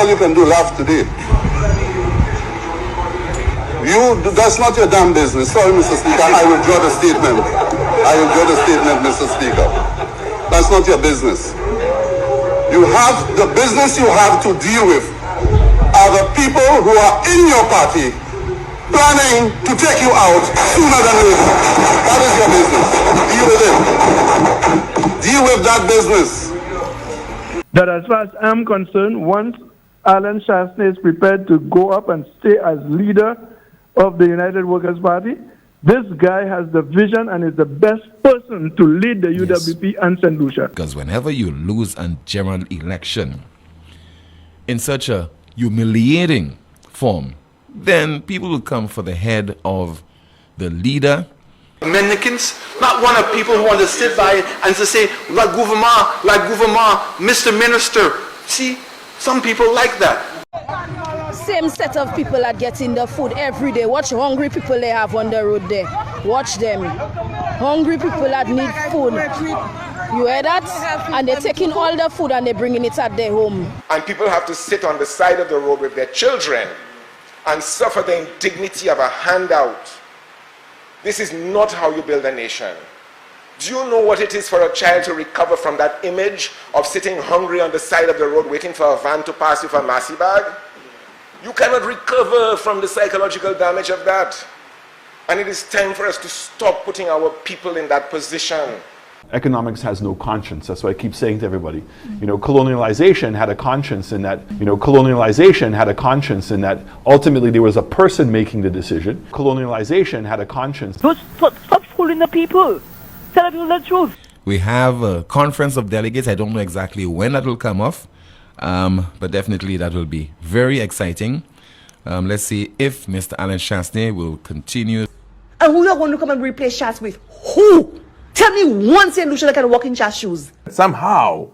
all you can do, laugh today. That's not your damn business. Sorry, Mr. Speaker, I withdraw the statement. I withdraw the statement, Mr. Speaker. That's not your business. The business you have to deal with are the people who are in your party planning to take you out sooner than later. That is your business. Deal with it. Deal with that business. That as far as I'm concerned, once Alan Chastenet is prepared to go up and stay as leader of the United Workers' Party, this guy has the vision and is the best person to lead the UWP and St. Lucia. Because whenever you lose a general election in such a humiliating form, then people will come for the head of the leader. Mendicants, not one of people who want to sit by and to say, la gouvernement, Mr. Minister. See, some people like that. Same set of people that get in the food every day. Watch hungry people they have on the road there. Watch them. Hungry people that need food. You hear that? And they're taking all the food and they're bringing it at their home. And people have to sit on the side of the road with their children and suffer the indignity of a handout. This is not how you build a nation. Do you know what it is for a child to recover from that image of sitting hungry on the side of the road waiting for a van to pass you for a massy bag? You cannot recover from the psychological damage of that. And it is time for us to stop putting our people in that position. Economics has no conscience. That's what I keep saying to everybody. Colonialization had a conscience in that, ultimately there was a person making the decision. Colonialization had a conscience. Stop fooling the people. Tell people the truth. We have a conference of delegates. I don't know exactly when that will come off, but definitely that will be very exciting. Let's see if Mr. Alan Chastenet will continue. And who you going to come and replace Chas with? Who? Tell me one St. Lucia that can walk in Chas shoes. Somehow,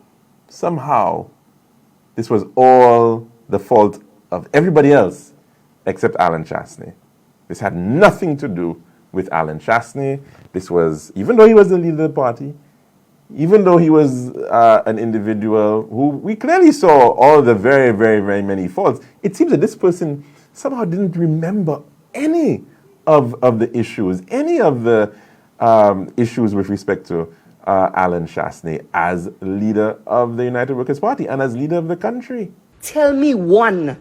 this was all the fault of everybody else except Alan Chastenet. This had nothing to do with Alan Chastenet. This was, even though he was the leader of the party, even though he was an individual who we clearly saw all the very, very, very many faults, it seems that this person somehow didn't remember any of the issues, any of the issues with respect to Alan Chastenet as leader of the United Workers' Party and as leader of the country. Tell me one.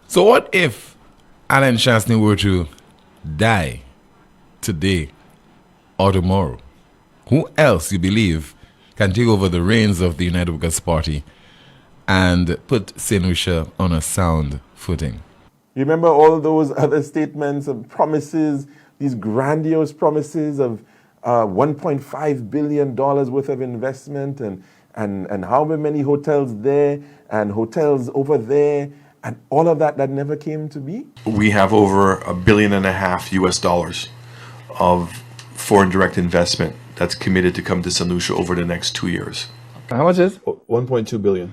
So what if Alan Chastenet were to die today or tomorrow? Who else, you believe, can take over the reins of the United Workers' Party and put St. Lucia on a sound footing? You remember all those other statements and promises, these grandiose promises of $1.5 billion worth of investment and how many hotels there and hotels over there and all of that never came to be? We have over $1.5 billion US of foreign direct investment that's committed to come to St. Lucia over the next 2 years. How much is it? 1.2 billion.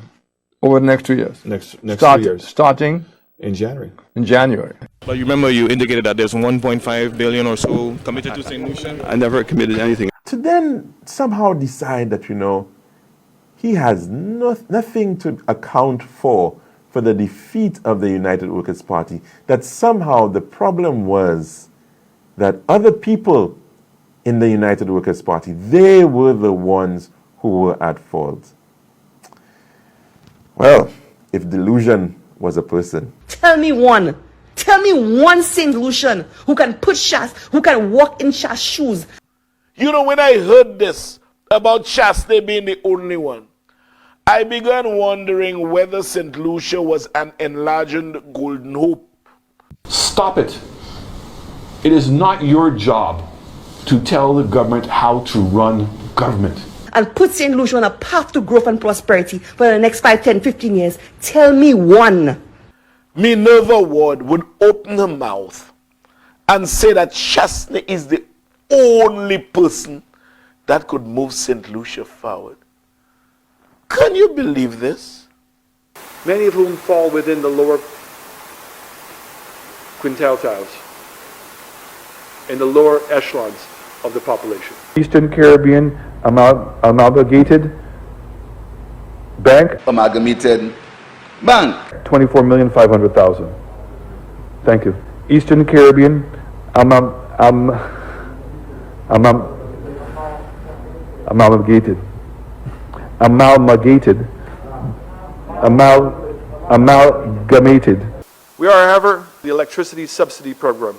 Over the next 2 years? Next 2 years. Starting? In January. In January. But you remember you indicated that there's 1.5 billion or so committed to St. Lucia? I never committed anything. To then somehow decide that, he has nothing to account for the defeat of the United Workers' Party, that somehow the problem was that other people in the United Workers' Party, they were the ones who were at fault. Well, if delusion was a person. Tell me one. Tell me one St. Lucian who can put Chas, who can walk in Chas shoes. When I heard this about Chastenet being the only one, I began wondering whether St. Lucia was an enlarged golden hope. Stop it. It is not your job to tell the government how to run government. And put St. Lucia on a path to growth and prosperity for the next 5, 10, 15 years. Tell me one. Minerva Ward would open her mouth and say that Chastenet is the only person that could move St. Lucia forward. Can you believe this? Many of whom fall within the lower quintiles, in the lower echelons of the population. Eastern Caribbean Amalgamated Bank. Amalgamated Bank. 24,500,000. Thank you. Eastern Caribbean, amalgamated. We are, however, the electricity subsidy program.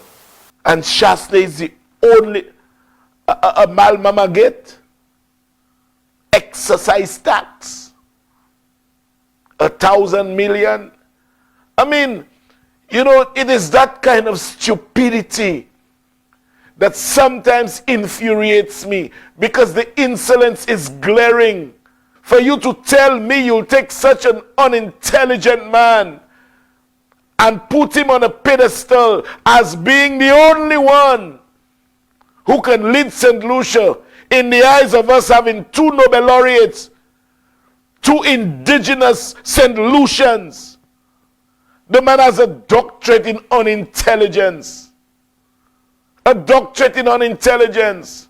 And Shasta is the only amalgamate exercise tax. 1,000 million. I mean, you know, it is that kind of stupidity that sometimes infuriates me because the insolence is glaring. For you to tell me you'll take such an unintelligent man and put him on a pedestal as being the only one who can lead St. Lucia in the eyes of us having 2 Nobel laureates, 2 indigenous St. Lucians. The man has a doctorate in unintelligence. A doctorate in unintelligence.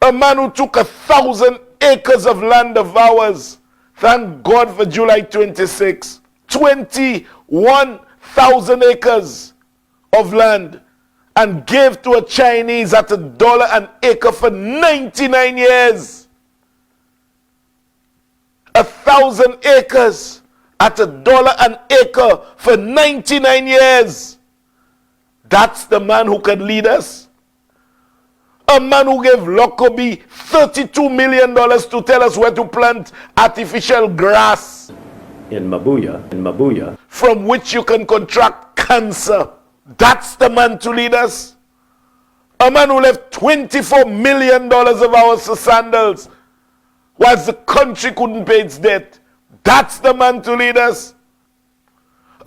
A man who took 1,000 acres of land of ours. Thank God for July 26. 21,000 acres of land and gave to a Chinese at $1 an acre for 99 years. 1,000 acres at $1 an acre for 99 years. That's the man who can lead us. A man who gave Lockerbie $32 million to tell us where to plant artificial grass. In Mabuya. From which you can contract cancer. That's the man to lead us. A man who left $24 million of our sandals whilst the country couldn't pay its debt. That's the man to lead us.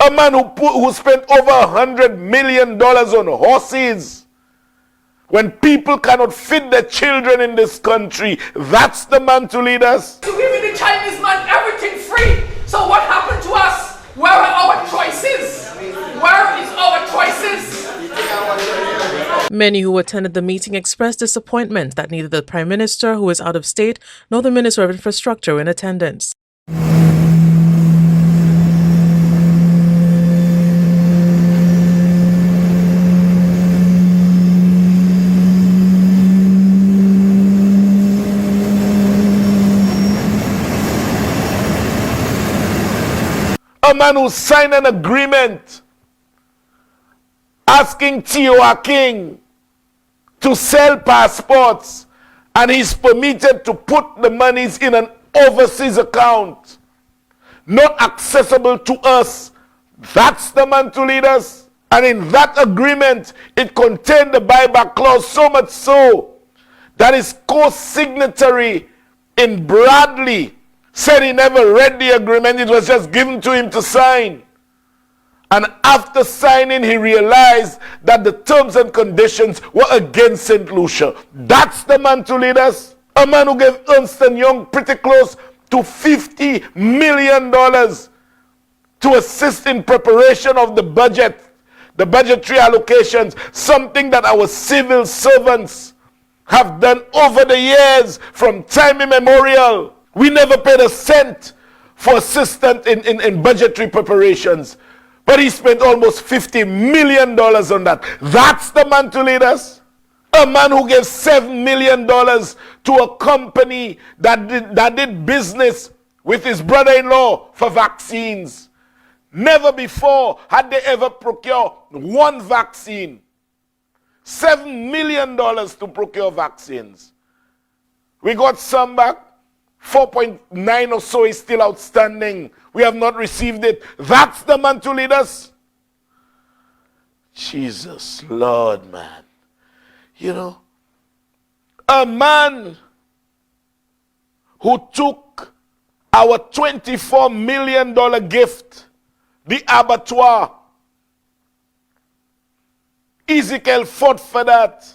A man who spent over $100 million on horses when people cannot feed their children in this country. That's the man to lead us. To giving the Chinese man everything free. So what happened to us? Where are our choices? Where is our choices? Many who attended the meeting expressed disappointment that neither the Prime Minister, who is out of state, nor the Minister of Infrastructure were in attendance. A man who signed an agreement asking T.O.R. King to sell passports, and he's permitted to put the monies in an overseas account, not accessible to us. That's the man to lead us. And in that agreement, it contained the buyback clause, so much so that his co-signatory in Bradley said he never read the agreement, it was just given to him to sign. And after signing, he realized that the terms and conditions were against St. Lucia. That's the man to lead us. A man who gave Ernst & Young pretty close to $50 million to assist in preparation of the budget, the budgetary allocations, something that our civil servants have done over the years from time immemorial. We never paid a cent for assistance in budgetary preparations. But he spent almost $50 million on that. That's the man to lead us. A man who gave $7 million to a company that did business with his brother-in-law for vaccines. Never before had they ever procured one vaccine. $7 million to procure vaccines. We got some back. 4.9 or so is still outstanding. We have not received it. That's the man to lead us. Jesus, Lord, man. You know, a man who took our $24 million gift, the abattoir. Ezekiel fought for that.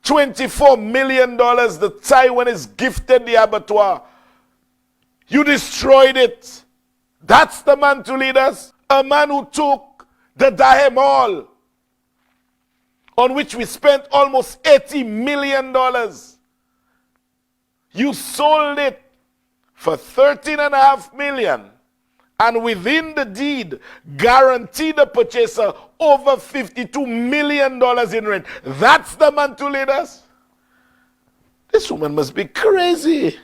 $24 million, the Taiwanese gifted the abattoir. You destroyed it. That's the man to lead us. A man who took the Dahe Mall, on which we spent almost $80 million. You sold it for $13.5 million. and within the deed guarantee the purchaser over $52 million in rent. That's the man to lead us? This woman must be crazy.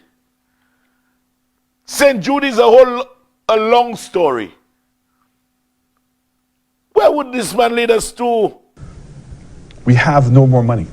St. Jude is a long story. Where would this man lead us to? We have no more money.